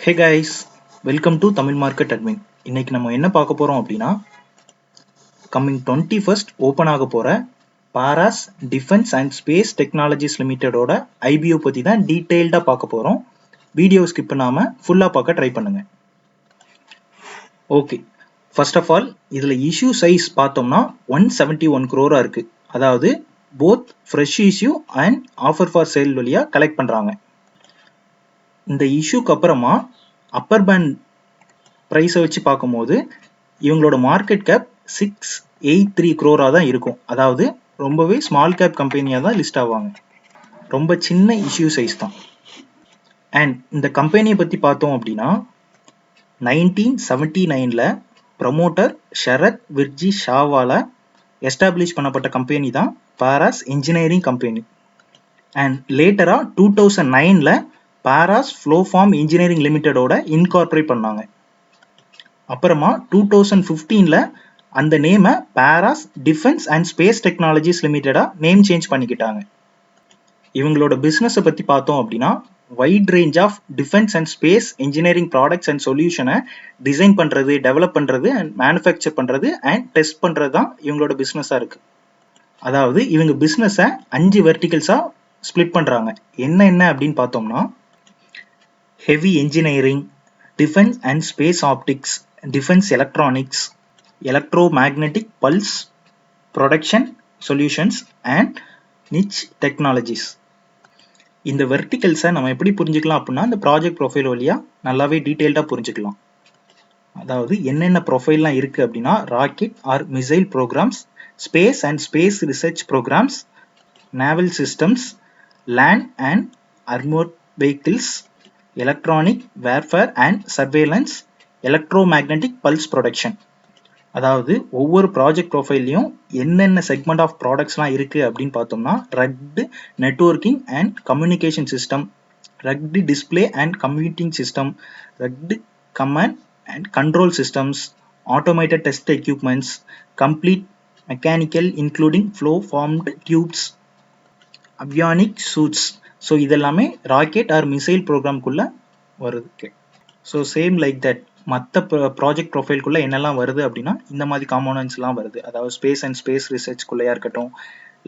Hey guys, welcome to Tamil market admin. இன்னைக்கு நம்ம என்ன பார்க்க போறோம் அப்படின்னா, கம்மிங் 21st ஓப்பன் ஆக போற Paras defence and space technologies லிமிடெடோட ஐபிஓ பத்தி தான் டீடைல்டா பார்க்க போறோம். வீடியோ ஸ்கிப் பண்ணாம ஃபுல்லா பார்க்க ட்ரை பண்ணுங்க. ஓகே, ஃபர்ஸ்ட் ஆஃப் ஆல் இதுல இஷ்யூ சைஸ் பார்த்தோம்னா 171 crore இருக்கு. அதாவது both fresh issue and offer for sale வழியா கலெக்ட் பண்றாங்க. இந்த இஷ்யூக்கு அப்புறமா அப்பர் பேண்ட் ப்ரைஸை வச்சு பார்க்கும்போது இவங்களோட மார்க்கெட் கேப் 683 crore தான் இருக்கும். அதாவது ரொம்பவே ஸ்மால் கேப் கம்பெனியாக தான் லிஸ்ட் ஆவாங்க. ரொம்ப சின்ன இஷ்யூ சைஸ் தான். அண்ட் இந்த கம்பெனியை பற்றி பார்த்தோம் அப்படின்னா 1979 ப்ரமோட்டர் ஷரத் விர்ஜி ஷாவால எஸ்டாப்ளிஷ் பண்ணப்பட்ட கம்பெனி தான் பாராஸ் இன்ஜினியரிங் கம்பெனி. அண்ட் லேட்டரா 2009 பாராஸ் ஃப்ளோஃபார்ம் இன்ஜினியரிங் லிமிடெடோட இன்கார்பரேட் பண்ணாங்க. அப்புறமா 2015 அந்த நேமை Paras defence and space technologies லிமிடெடா நேம் சேஞ்ச் பண்ணிக்கிட்டாங்க. இவங்களோட பிஸ்னஸை பற்றி பார்த்தோம் அப்படின்னா wide range of defence and space engineering products and சொல்யூஷனை டிசைன் பண்ணுறது, டெவலப் பண்ணுறது அண்ட் மேனுஃபேக்சர் பண்ணுறது அண்ட் டெஸ்ட் பண்ணுறது தான் இவங்களோட பிஸ்னஸாக இருக்குது. அதாவது இவங்க பிஸ்னஸை 5 வெர்டிகல்ஸாக ஸ்ப்ளிட் பண்ணுறாங்க. என்ன அப்படின்னு பார்த்தோம்னா heavy engineering, defence and space optics, defence electronics, electromagnetic pulse protection solutions and niche technologies. இந்த வெர்டிகல்ஸை நம்ம எப்படி புரிஞ்சுக்கலாம் அப்படின்னா இந்த ப்ராஜெக்ட் ப்ரொஃபைல் வழியாக நல்லாவே டீட்டெயில்டாக புரிஞ்சுக்கலாம். அதாவது என்னென்ன ப்ரொஃபைல்லாம் இருக்குது அப்படின்னா rocket or missile programmes, space and space research programmes, naval systems, land and armoured vehicles, electronic warfare and surveillance, electromagnetic pulse protection. அதாவது ஒவ்வொரு ப்ராஜெக்ட் ப்ரொஃபைல்லையும் என்னென்ன செக்மெண்ட் ஆஃப் ப்ராடக்ட்ஸ்லாம் இருக்குது அப்படின்னு பார்த்தோம்னா rugged networking and communication system, rugged display and computing system, rugged command and control systems, automated test equipments, complete mechanical including flow formed tubes, avionic suites. So இதெல்லாமே rocket or missile ப்ரோக்ராம்குள்ளே வருது. So same like that மற்ற project ப்ரொஃபைல்குள்ளே என்னெல்லாம் வருது அப்படின்னா இந்த மாதிரி காம்போனன்ட்ஸ்லாம் வருது. அதாவது ஸ்பேஸ் அண்ட் ஸ்பேஸ் ரிசர்ச்குள்ளேயா இருக்கட்டும்,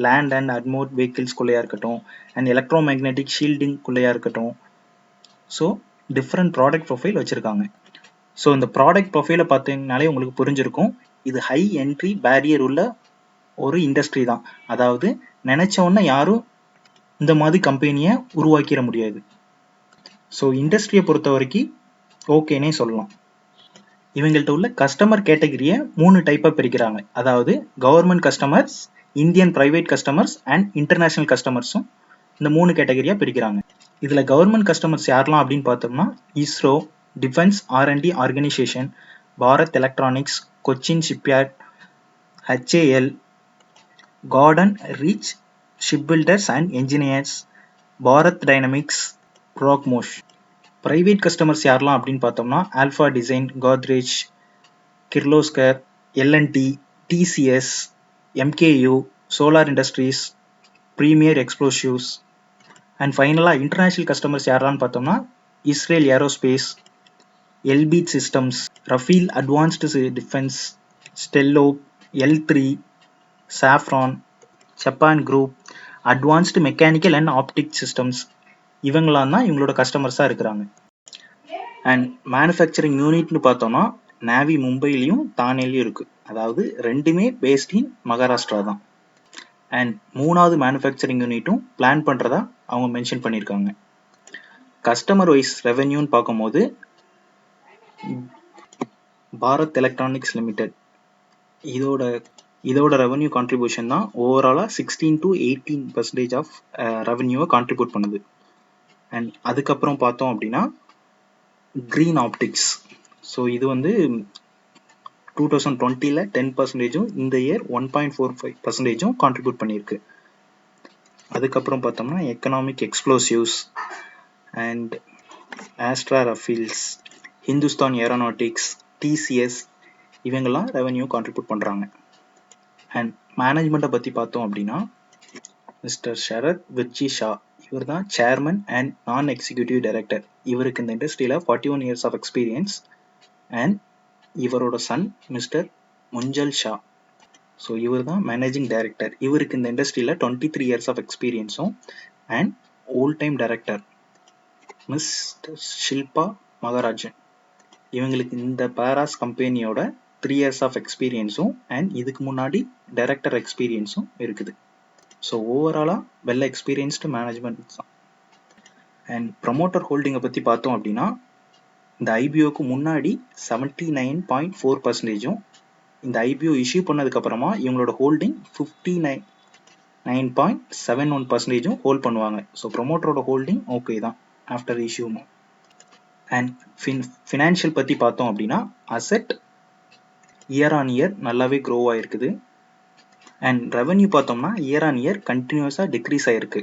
லேண்ட் அண்ட் அட்மோட் வெஹிக்கிள்ஸ்குள்ளேயா இருக்கட்டும், அண்ட் எலக்ட்ரோமேக்னெட்டிக் ஷீல்டிங்குள்ளேயா இருக்கட்டும். ஸோ டிஃப்ரெண்ட் ப்ராடக்ட் ப்ரொஃபைல் வச்சுருக்காங்க. ஸோ இந்த ப்ராடக்ட் ப்ரொஃபைலை பார்த்தீங்கனாலே உங்களுக்கு புரிஞ்சிருக்கும், இது ஹை என்ட்ரி பேரியர் உள்ள ஒரு இண்டஸ்ட்ரி தான். அதாவது நினச்ச உடனே யாரும் இந்த மாதிரி கம்பெனியை உருவாக்கிட முடியாது. ஸோ இண்டஸ்ட்ரியை பொறுத்த வரைக்கும் ஓகேனே சொல்லலாம். இவங்கள்ட்ட உள்ள கஸ்டமர் கேட்டகரியை 3 டைப்பாக பிரிக்கிறாங்க. அதாவது government customers, Indian private customers and international கஸ்டமர்ஸும் இந்த 3 கேட்டகரியாக பிரிக்கிறாங்க. இதில் கவர்மெண்ட் கஸ்டமர்ஸ் யாரெல்லாம் அப்படின்னு பார்த்தோம்னா ISRO, defence R and D organisation, Bharat electronics, Cochin shipyard, HAL, garden reach shipbuilders and engineers, Bharat dynamics, BrahMos. Private customers யாரெல்லாம் அப்படின்னு பார்த்தோம்னா alpha design, Godrej, Kirloskar, L&T, TCS, MKU, solar industries, premier explosives. And ஃபைனலாக இன்டர்நேஷ்னல் கஸ்டமர்ஸ் யாரெல்லாம் பார்த்தோம்னா Israel aerospace, Elbit systems, Rafael advanced defence, ஸ்டெல்லோ, L3, Safran, Japan group, advanced mechanical and optic systems. இவங்களாம் தான் இவங்களோட கஸ்டமர்ஸாக இருக்கிறாங்க. அண்ட் மேனுஃபேக்சரிங் யூனிட்னு பார்த்தோம்னா நேவி மும்பைலையும் தானேலையும் இருக்குது. அதாவது ரெண்டுமே பேஸ்ட் இன் மகாராஷ்டிரா தான். அண்ட் 3வது மேனுஃபேக்சரிங் யூனிட்டும் பிளான் பண்ணுறதா அவங்க மென்ஷன் பண்ணியிருக்காங்க. கஸ்டமர் வைஸ் ரெவென்யூன்னு பார்க்கும்போது பாரத் எலக்ட்ரானிக்ஸ் லிமிடெட் இதோட ரெவன்யூ கான்ட்ரிபியூஷன் தான் ஓவராலாக 16 to 18% ஆஃப் ரெவன்யூவை கான்ட்ரிபியூட் பண்ணுது. அண்ட் அதுக்கப்புறம் பார்த்தோம் அப்படின்னா க்ரீன் ஆப்டிக்ஸ். ஸோ இது வந்து 2020 10%, இந்த இயர் 1.45% கான்ட்ரிபியூட் பண்ணியிருக்கு. அதுக்கப்புறம் பார்த்தோம்னா economic explosives and Astra Rafaels, Hindustan aeronautics, TCS இவங்கெல்லாம் ரெவன்யூ கான்ட்ரிபியூட் பண்ணுறாங்க. அண்ட் மேனேஜ்மெண்ட்டை பற்றி பார்த்தோம் அப்படின்னா மிஸ்டர் ஷரத் விர்ஜி ஷா இவர் தான் chairman and non executive director. இவருக்கு இந்த இண்டஸ்ட்ரியில் 41 இயர்ஸ் ஆஃப் எக்ஸ்பீரியன்ஸ். அண்ட் இவரோட son mister Munjal Shah. So இவர் தான் மேனேஜிங் டைரக்டர். இவருக்கு இந்த இண்டஸ்ட்ரியில் 23 இயர்ஸ் ஆஃப் எக்ஸ்பீரியன்ஸும். And whole time director mister Shilpa Maharajan. இவங்களுக்கு இந்த பாராஸ் கம்பெனியோட 3 இயர்ஸ் ஆஃப் எக்ஸ்பீரியன்ஸும் அண்ட் இதுக்கு முன்னாடி டைரக்டர் எக்ஸ்பீரியன்ஸும் இருக்குது. ஸோ ஓவராலாக வெல் எக்ஸ்பீரியன்ஸ்டு மேனேஜ்மெண்ட் தான். அண்ட் ப்ரமோட்டர் ஹோல்டிங்கை பற்றி பார்த்தோம் அப்படின்னா இந்த ஐபிஓக்கு முன்னாடி 79.4%, இந்த ஐபிஓ இஷ்யூ பண்ணதுக்கப்புறமா இவங்களோட ஹோல்டிங் 59.71% ஹோல்ட் பண்ணுவாங்க. ஸோ ப்ரமோட்டரோட ஹோல்டிங் ஓகே தான் ஆஃப்டர் இஷ்யூ. அண்ட் ஃபினான்ஷியல் பற்றி பார்த்தோம் அப்படின்னா அசெட் இயர் ஆன் இயர் நல்லாவே க்ரோ ஆகிருக்குது. அண்ட் ரெவன்யூ பார்த்தோம்னா இயர் ஆன் இயர் கண்டினியூஸாக டிக்ரீஸ் ஆகிருக்கு.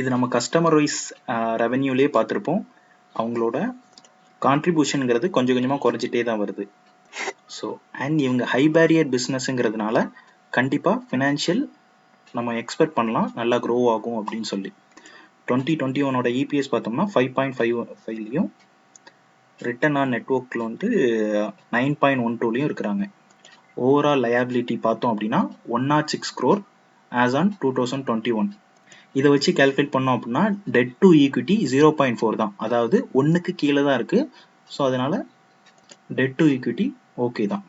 இது நம்ம கஸ்டமர் வைஸ் ரெவன்யூலேயே பார்த்துருப்போம். அவங்களோட கான்ட்ரிபியூஷனுங்கிறது கொஞ்சம் கொஞ்சமாக குறைஞ்சிட்டே தான் வருது. ஸோ அண்ட் இவங்க ஹை பேரியர் பிஸ்னஸ்ங்கிறதுனால கண்டிப்பாக ஃபினான்ஷியல் நம்ம எக்ஸ்பெக்ட் பண்ணலாம் நல்லா க்ரோ ஆகும் அப்படின்னு சொல்லி. 2021 இபிஎஸ் பார்த்தோம்னா 5.55லையும் ரிட்டர்ன் ஆன் நெட்வொர்க்கில் 9.12லையும் இருக்கிறாங்க. ஓவரால் லயபிலிட்டி பார்த்தோம் அப்படின்னா 106 crore ஆஸ் ஆன் 2021. இதை வச்சு கால்குலேட் பண்ணோம் அப்படின்னா டெட் டு ஈக்விட்டி 0.4 தான், அதாவது 1க்கு கீழே தான் இருக்குது. ஸோ அதனால் டெட் டு ஈக்விட்டி ஓகே தான்.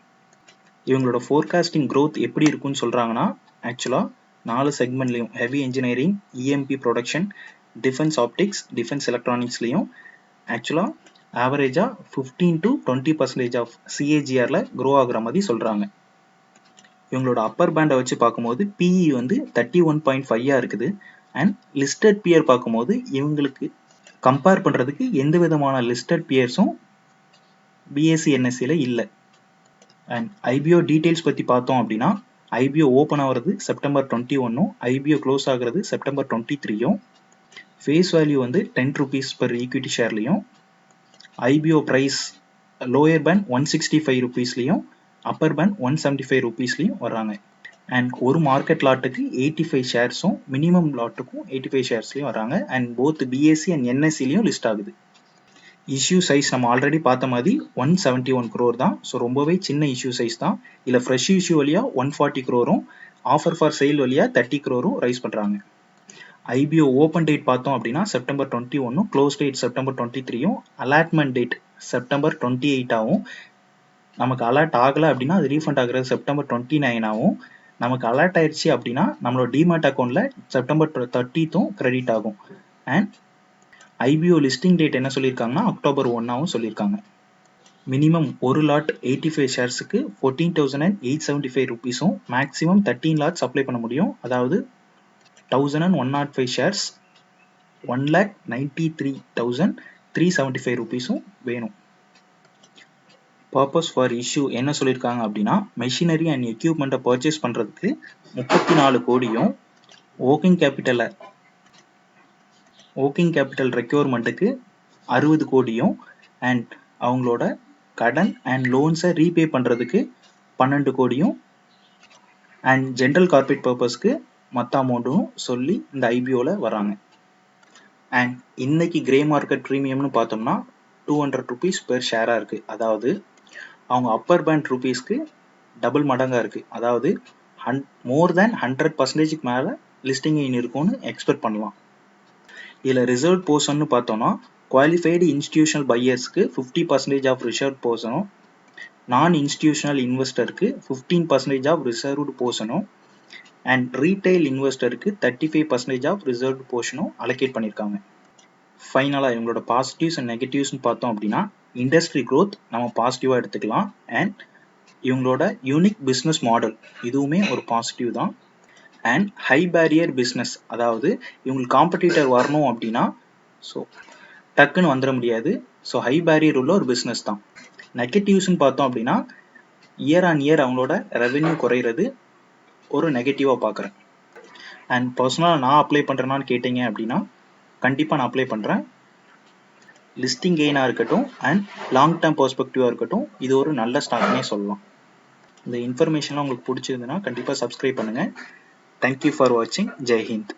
இவங்களோட ஃபோர்காஸ்டிங் க்ரோத் எப்படி இருக்குன்னு சொல்கிறாங்கன்னா ஆக்சுவலாக 4 செக்மெண்ட்லேயும் heavy engineering, EMP protection, defence optics, defence எலக்ட்ரானிக்ஸ்லேயும் ஆக்சுவலாக ஆவரேஜாக 15 to 20% ஆஃப் சிஏஜிஆரில் க்ரோ ஆகுற மாதிரி சொல்கிறாங்க. இவங்களோட அப்பர் பேண்டை வச்சு பார்க்கும்போது பிஇ 31.5 இருக்குது. அண்ட் லிஸ்டட் பியர் பார்க்கும்போது இவங்களுக்கு கம்பேர் பண்ணுறதுக்கு எந்த விதமான லிஸ்டட் பியர்ஸும் பிஎஸ்சி என்எஸ்சியில் இல்லை. அண்ட் ஐபிஓ டீட்டெயில்ஸ் பற்றி பார்த்தோம் அப்படின்னா ஐபிஓ ஓப்பன் ஆகிறது September 21, ஐபிஓ க்ளோஸ் ஆகிறது September 23. Face value 10 rupees per equity ஷேர்லையும், ஐபிஓ ப்ரைஸ் லோயர் பேண்ட் 165 rupeesலையும் அப்பர் பேண்ட் 175 rupeesலையும் வர்றாங்க. அண்ட் ஒரு மார்க்கெட் லாட்டுக்கு 85 ஷேர்ஸும் மினிமம் லாட்டுக்கும் 85 ஷேர்ஸ்லையும் வராங்க. அண்ட் போத் பிஎஸ்சி அண்ட் என்எஸ்சிலையும் லிஸ்ட் ஆகுது. இஷ்யூ சைஸ் நம்ம ஆல்ரெடி பார்த்த மாதிரி 171 crore தான். ஸோ ரொம்பவே சின்ன இஷ்யூ சைஸ் தான். இல்லை ஃப்ரெஷ் இஷ்யூ வழியாக 140 crore, ஆஃபர் ஃபார் சேல் வழியாக 30 crore ரைஸ் பண்ணுறாங்க. ஐபிஓ ஓப்பன் டேட் பார்த்தோம் அப்படின்னா September 21, close date September 23, allotment date September 28 நமக்கு அலர்ட் ஆகலை அப்படின்னா அது ரீஃபண்ட் ஆகுறது September 29 நமக்கு அலர்ட் ஆயிடுச்சு அப்படின்னா நம்மளோட டிமேட் அக்கௌண்ட்டில் September 30 கிரெடிட் ஆகும். அண்ட் ஐபிஓ லிஸ்டிங் டேட் என்ன சொல்லியிருக்காங்கன்னா October 1 சொல்லியிருக்காங்க. மினிமம் ஒரு லாட் 85 ஷேர்ஸுக்கு 14,875 rupeesம், மேக்ஸிமம் 13 லாட்ஸ் அப்ளை பண்ண முடியும். அதாவது 1,105 ஷேர்ஸ் 1,93,375 rupeesம் வேணும். பர்பஸ் ஃபார் இஷ்யூ என்ன சொல்லியிருக்காங்க அப்படின்னா மெஷினரி அண்ட் எக்யூப்மெண்ட்டை பர்ச்சேஸ் பண்ணுறதுக்கு 34 கோடியும், ஒர்க்கிங் கேபிட்டல் ரெக்யூர்மெண்ட்டுக்கு 60 கோடியும், அண்ட் அவங்களோட கடன் அண்ட் லோன்ஸை ரீபே பண்ணுறதுக்கு 12 கோடியும், அண்ட் ஜென்ரல் கார்பரேட் பர்பஸ்க்கு மற்ற அமௌண்ட்டும் சொல்லி இந்த ஐபிஓவில் வராங்க. அண்ட் இன்னைக்கு கிரே மார்க்கெட் ப்ரீமியம்னு பார்த்தோம்னா 200 rupees பெர் ஷேராக இருக்குது. அதாவது அவங்க அப்பர் பேண்ட் ருபீஸ்க்கு டபுள் மடங்காக இருக்குது. அதாவது மோர் தேன் 100% மேலே லிஸ்டிங் இருக்கும்னு எக்ஸ்பெக்ட் பண்ணலாம். இதில் ரிசர்வ் போர்ஷன்னு பார்த்தோம்னா குவாலிஃபைடு இன்ஸ்டிடியூஷனல் பையர்ஸ்க்கு 50% ஆஃப் ரிசர்வ் போர்ஷனும், நான் இன்ஸ்டிடியூஷனல் இன்வெஸ்டருக்கு 15% ஆஃப் ரிசர்வ்டு போர்ஷனும், அண்ட் ரீட்டைல் இன்வெஸ்டருக்கு 35% ஆஃப் ரிசர்வ்டு போர்ஷனும் அலோகேட் பண்ணியிருக்காங்க. ஃபைனலாக இவங்களோட பாசிட்டிவ்ஸ் அண்ட் நெகட்டிவ்ஸ்னு பார்த்தோம் அப்படின்னா இண்டஸ்ட்ரி க்ரோத் நம்ம பாசிட்டிவாக எடுத்துக்கலாம். அண்ட் இவங்களோட யூனிக் பிஸ்னஸ் மாடல் இதுவுமே ஒரு பாசிட்டிவ் தான். அண்ட் ஹை பேரியர் பிஸ்னஸ், அதாவது இவங்களுக்கு காம்படிட்டர் வரணும் அப்படின்னா ஸோ டக்குன்னு வந்துட முடியாது. ஸோ ஹை பேரியர் உள்ள ஒரு பிஸ்னஸ் தான். நெகட்டிவ்ஸ்னு பார்த்தோம் அப்படின்னா இயர் ஆன் இயர் அவங்களோட ரெவென்யூ குறையிறது ஒரு நெகட்டிவாக பார்க்குறேன். அண்ட் பர்சனலாக நான் அப்ளை பண்ணுறேன்னான்னு கேட்டீங்க அப்படின்னா கண்டிப்பாக நான் அப்ளை பண்ணுறேன். லிஸ்டிங் கெயினாக இருக்கட்டும் அண்ட் லாங் டேர்ம் பெர்ஸ்பெக்டிவாக இருக்கட்டும் இது ஒரு நல்ல ஸ்டாக்னே சொல்லலாம். இந்த இன்ஃபர்மேஷன்லாம் உங்களுக்கு பிடிச்சிருந்துன்னா கண்டிப்பாக சப்ஸ்கிரைப் பண்ணுங்கள். தேங்க்யூ ஃபார் வாட்சிங். ஜெய் ஹிந்த்.